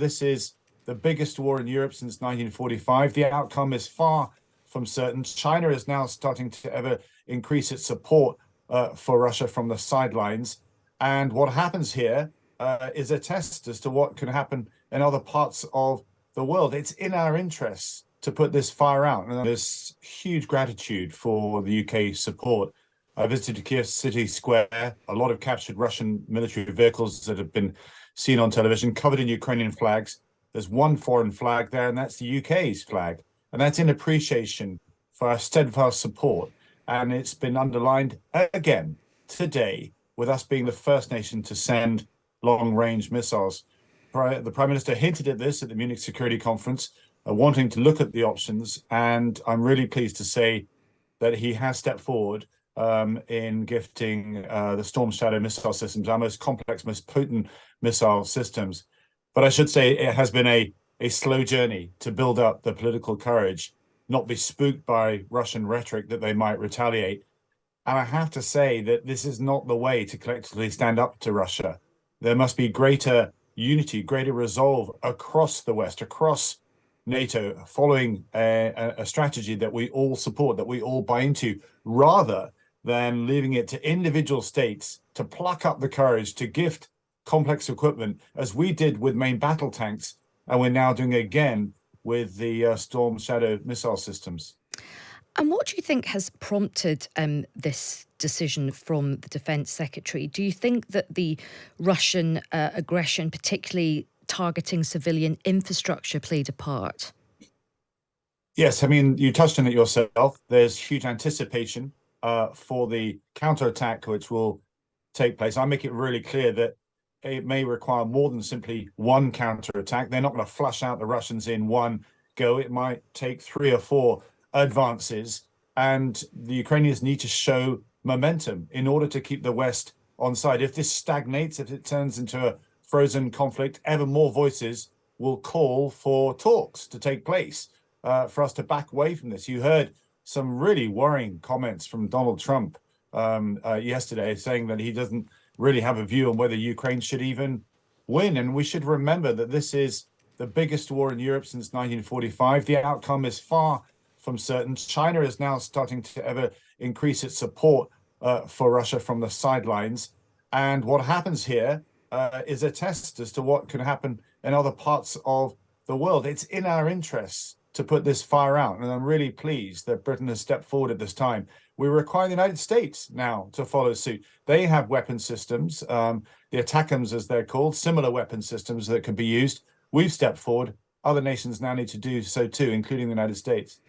this is the biggest war in Europe since 1945. The outcome is far from certain. China is now starting to ever increase its support for Russia from the sidelines. And what happens here is a test as to what can happen in other parts of the world. It's in our interests to put this fire out. And there's huge gratitude for the UK support. I visited Kiev City Square, a lot of captured Russian military vehicles that have been seen on television, covered in Ukrainian flags. There's one foreign flag there, and that's the UK's flag. And that's in appreciation for our steadfast support. And it's been underlined again today with us being the first nation to send long-range missiles. The Prime Minister hinted at this at the Munich Security Conference, wanting to look at the options. And I'm really pleased to say that he has stepped forward in gifting the Storm Shadow missile systems, our most complex, most potent missile systems. But I should say it has been a slow journey to build up the political courage, not be spooked by Russian rhetoric that they might retaliate. And I have to say that this is not the way to collectively stand up to Russia. There must be greater unity, greater resolve across the West, across NATO, following a strategy that we all support, that we all buy into, rather than leaving it to individual states to pluck up the courage to gift complex equipment, as we did with main battle tanks, and we're now doing again with the Storm Shadow missile systems. And what do you think has prompted this decision from the Defence Secretary? Do you think that the Russian aggression, particularly targeting civilian infrastructure, played a part? Yes, I mean, you touched on it yourself. There's huge anticipation for the counterattack which will take place. I make it really clear that it may require more than simply one counterattack. They're not going to flush out the Russians in one go. It might take 3 or 4 advances, and the Ukrainians need to show momentum in order to keep the West on side. If this stagnates, if it turns into a frozen conflict, ever more voices will call for talks to take place for us to back away from this. You heard some really worrying comments from Donald Trump yesterday, saying that he doesn't really have a view on whether Ukraine should even win. And we should remember that this is the biggest war in Europe since 1945. The outcome is far from certain. China is now starting to ever increase its support for Russia from the sidelines. And what happens here is a test as to what can happen in other parts of the world. It's in our interests to put this fire out. And I'm really pleased that Britain has stepped forward at this time. We require the United States now to follow suit. They have weapon systems, the ATACMS as they're called, similar weapon systems that can be used. We've stepped forward. Other nations now need to do so too, including the United States.